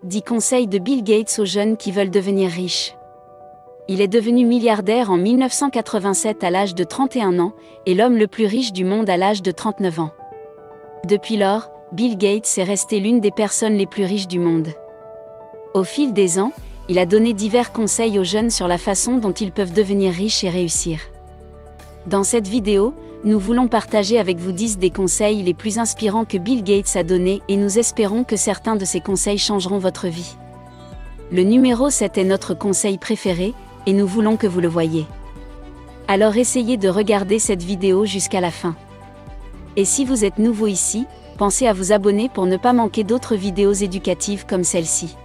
10 conseils de Bill Gates aux jeunes qui veulent devenir riches. Il est devenu milliardaire en 1987 à l'âge de 31 ans, et l'homme le plus riche du monde à l'âge de 39 ans. Depuis lors, Bill Gates est resté l'une des personnes les plus riches du monde. Au fil des ans, il a donné divers conseils aux jeunes sur la façon dont ils peuvent devenir riches et réussir. Dans cette vidéo, nous voulons partager avec vous 10 des conseils les plus inspirants que Bill Gates a donnés et nous espérons que certains de ces conseils changeront votre vie. Le numéro 7 est notre conseil préféré, et nous voulons que vous le voyiez. Alors essayez de regarder cette vidéo jusqu'à la fin. Et si vous êtes nouveau ici, pensez à vous abonner pour ne pas manquer d'autres vidéos éducatives comme celle-ci.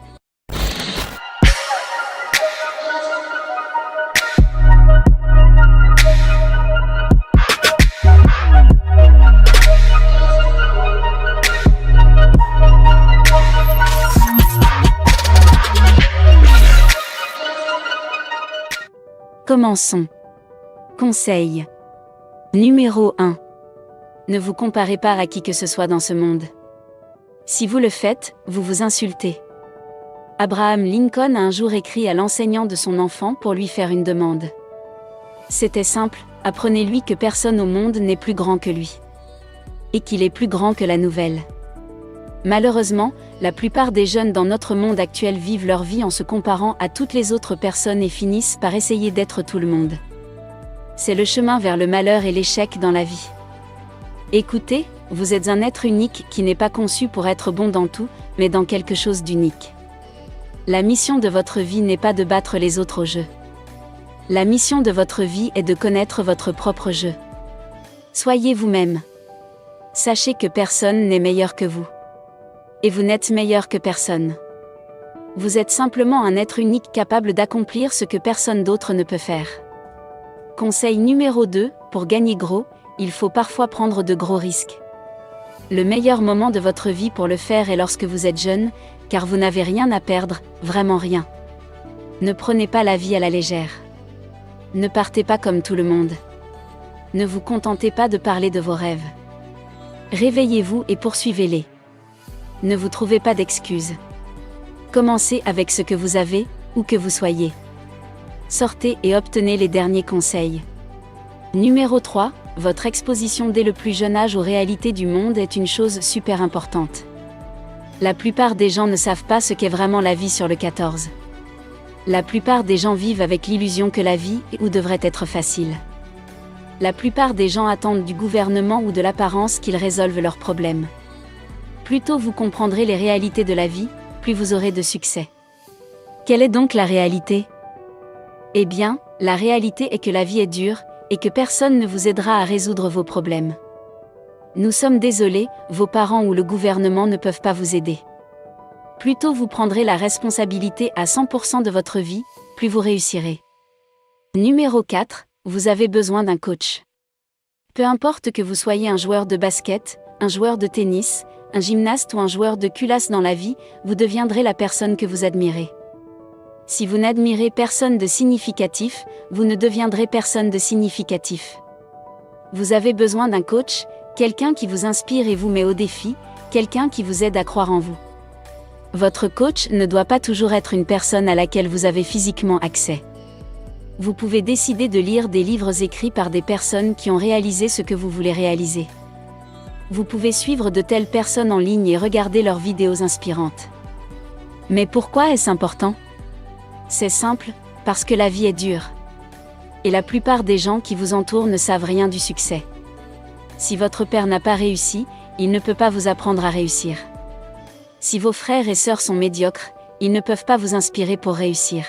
Commençons. Conseil. Numéro 1. Ne vous comparez pas à qui que ce soit dans ce monde. Si vous le faites, vous vous insultez. Abraham Lincoln a un jour écrit à l'enseignant de son enfant pour lui faire une demande. C'était simple, apprenez-lui que personne au monde n'est plus grand que lui. Et qu'il est plus grand que la nouvelle. Malheureusement, la plupart des jeunes dans notre monde actuel vivent leur vie en se comparant à toutes les autres personnes et finissent par essayer d'être tout le monde. C'est le chemin vers le malheur et l'échec dans la vie. Écoutez, vous êtes un être unique qui n'est pas conçu pour être bon dans tout, mais dans quelque chose d'unique. La mission de votre vie n'est pas de battre les autres au jeu. La mission de votre vie est de connaître votre propre jeu. Soyez vous-même. Sachez que personne n'est meilleur que vous. Et vous n'êtes meilleur que personne. Vous êtes simplement un être unique capable d'accomplir ce que personne d'autre ne peut faire. Conseil numéro 2, pour gagner gros, il faut parfois prendre de gros risques. Le meilleur moment de votre vie pour le faire est lorsque vous êtes jeune, car vous n'avez rien à perdre, vraiment rien. Ne prenez pas la vie à la légère. Ne partez pas comme tout le monde. Ne vous contentez pas de parler de vos rêves. Réveillez-vous et poursuivez-les. Ne vous trouvez pas d'excuses. Commencez avec ce que vous avez, où que vous soyez. Sortez et obtenez les derniers conseils. Numéro 3, votre exposition dès le plus jeune âge aux réalités du monde est une chose super importante. La plupart des gens ne savent pas ce qu'est vraiment la vie sur le 14. La plupart des gens vivent avec l'illusion que la vie est ou devrait être facile. La plupart des gens attendent du gouvernement ou de l'apparence qu'ils résolvent leurs problèmes. Plus tôt vous comprendrez les réalités de la vie, plus vous aurez de succès. Quelle est donc la réalité ? Eh bien, la réalité est que la vie est dure, et que personne ne vous aidera à résoudre vos problèmes. Nous sommes désolés, vos parents ou le gouvernement ne peuvent pas vous aider. Plus tôt vous prendrez la responsabilité à 100% de votre vie, plus vous réussirez. Numéro 4, vous avez besoin d'un coach. Peu importe que vous soyez un joueur de basket, un joueur de tennis, un gymnaste ou un joueur de culasse dans la vie, vous deviendrez la personne que vous admirez. Si vous n'admirez personne de significatif, vous ne deviendrez personne de significatif. Vous avez besoin d'un coach, quelqu'un qui vous inspire et vous met au défi, quelqu'un qui vous aide à croire en vous. Votre coach ne doit pas toujours être une personne à laquelle vous avez physiquement accès. Vous pouvez décider de lire des livres écrits par des personnes qui ont réalisé ce que vous voulez réaliser. Vous pouvez suivre de telles personnes en ligne et regarder leurs vidéos inspirantes. Mais pourquoi est-ce important ? C'est simple, parce que la vie est dure. Et la plupart des gens qui vous entourent ne savent rien du succès. Si votre père n'a pas réussi, il ne peut pas vous apprendre à réussir. Si vos frères et sœurs sont médiocres, ils ne peuvent pas vous inspirer pour réussir.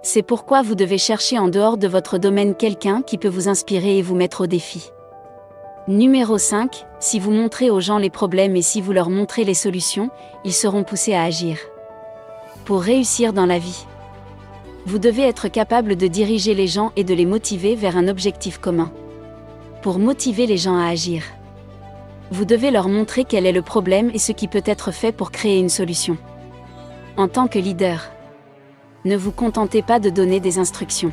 C'est pourquoi vous devez chercher en dehors de votre domaine quelqu'un qui peut vous inspirer et vous mettre au défi. Numéro 5, si vous montrez aux gens les problèmes et si vous leur montrez les solutions, ils seront poussés à agir. Pour réussir dans la vie, vous devez être capable de diriger les gens et de les motiver vers un objectif commun. Pour motiver les gens à agir, vous devez leur montrer quel est le problème et ce qui peut être fait pour créer une solution. En tant que leader, ne vous contentez pas de donner des instructions.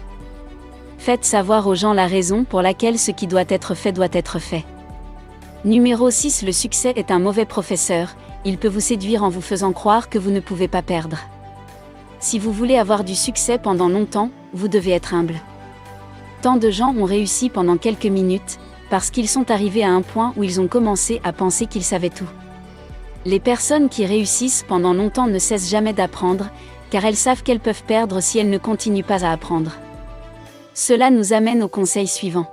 Faites savoir aux gens la raison pour laquelle ce qui doit être fait doit être fait. Numéro 6. Le succès est un mauvais professeur, il peut vous séduire en vous faisant croire que vous ne pouvez pas perdre. Si vous voulez avoir du succès pendant longtemps, vous devez être humble. Tant de gens ont réussi pendant quelques minutes, parce qu'ils sont arrivés à un point où ils ont commencé à penser qu'ils savaient tout. Les personnes qui réussissent pendant longtemps ne cessent jamais d'apprendre, car elles savent qu'elles peuvent perdre si elles ne continuent pas à apprendre. Cela nous amène au conseil suivant.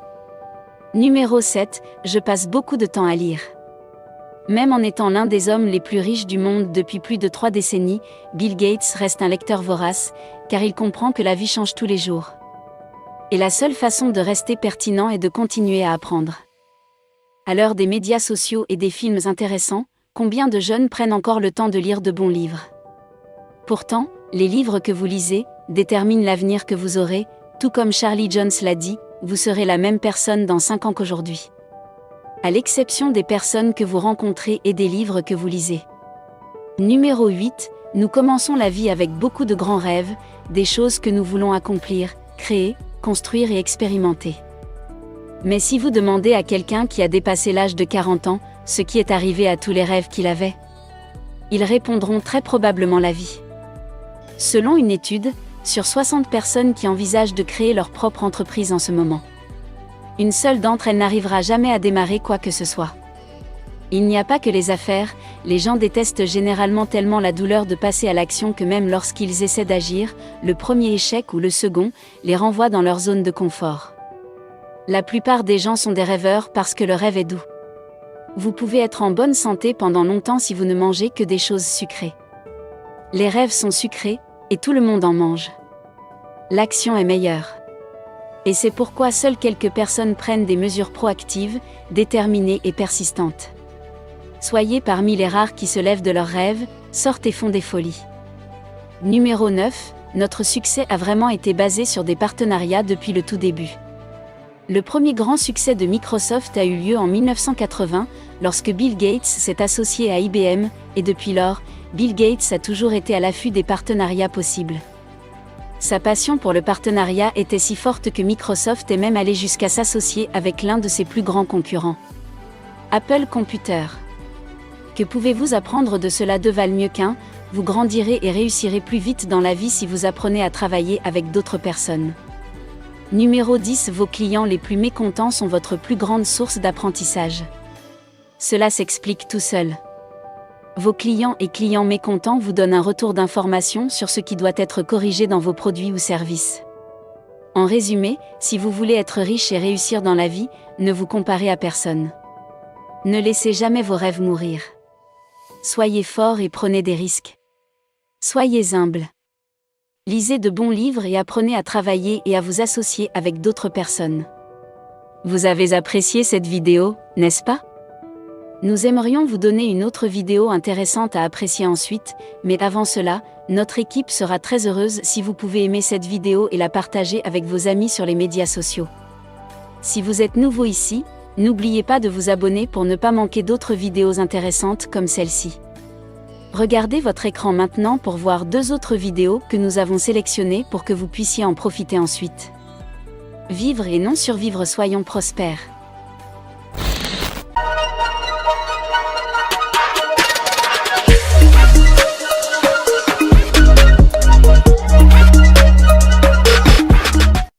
Numéro 7, je passe beaucoup de temps à lire. Même en étant l'un des hommes les plus riches du monde depuis plus de 3 décennies, Bill Gates reste un lecteur vorace, car il comprend que la vie change tous les jours. Et la seule façon de rester pertinent est de continuer à apprendre. À l'heure des médias sociaux et des films intéressants, combien de jeunes prennent encore le temps de lire de bons livres? Pourtant, les livres que vous lisez déterminent l'avenir que vous aurez, tout comme Charlie Jones l'a dit, vous serez la même personne dans 5 ans qu'aujourd'hui. À l'exception des personnes que vous rencontrez et des livres que vous lisez. Numéro 8, nous commençons la vie avec beaucoup de grands rêves, des choses que nous voulons accomplir, créer, construire et expérimenter. Mais si vous demandez à quelqu'un qui a dépassé l'âge de 40 ans, ce qui est arrivé à tous les rêves qu'il avait, ils répondront très probablement la vie. Selon une étude, sur 60 personnes qui envisagent de créer leur propre entreprise en ce moment, une seule d'entre elles n'arrivera jamais à démarrer quoi que ce soit. Il n'y a pas que les affaires, les gens détestent généralement tellement la douleur de passer à l'action que même lorsqu'ils essaient d'agir, le premier échec ou le second les renvoie dans leur zone de confort. La plupart des gens sont des rêveurs parce que le rêve est doux. Vous pouvez être en bonne santé pendant longtemps si vous ne mangez que des choses sucrées. Les rêves sont sucrés, et tout le monde en mange. L'action est meilleure. Et c'est pourquoi seules quelques personnes prennent des mesures proactives, déterminées et persistantes. Soyez parmi les rares qui se lèvent de leurs rêves, sortent et font des folies. Numéro 9, notre succès a vraiment été basé sur des partenariats depuis le tout début. Le premier grand succès de Microsoft a eu lieu en 1980, lorsque Bill Gates s'est associé à IBM, et depuis lors, Bill Gates a toujours été à l'affût des partenariats possibles. Sa passion pour le partenariat était si forte que Microsoft est même allé jusqu'à s'associer avec l'un de ses plus grands concurrents. Apple Computer. Que pouvez-vous apprendre de cela? Deux valent mieux qu'un, vous grandirez et réussirez plus vite dans la vie si vous apprenez à travailler avec d'autres personnes. Numéro 10, vos clients les plus mécontents sont votre plus grande source d'apprentissage. Cela s'explique tout seul. Vos clients et clients mécontents vous donnent un retour d'information sur ce qui doit être corrigé dans vos produits ou services. En résumé, si vous voulez être riche et réussir dans la vie, ne vous comparez à personne. Ne laissez jamais vos rêves mourir. Soyez fort et prenez des risques. Soyez humble. Lisez de bons livres et apprenez à travailler et à vous associer avec d'autres personnes. Vous avez apprécié cette vidéo, n'est-ce pas? Nous aimerions vous donner une autre vidéo intéressante à apprécier ensuite, mais avant cela, notre équipe sera très heureuse si vous pouvez aimer cette vidéo et la partager avec vos amis sur les médias sociaux. Si vous êtes nouveau ici, n'oubliez pas de vous abonner pour ne pas manquer d'autres vidéos intéressantes comme celle-ci. Regardez votre écran maintenant pour voir 2 autres vidéos que nous avons sélectionnées pour que vous puissiez en profiter ensuite. Vivre et non survivre, soyons prospères.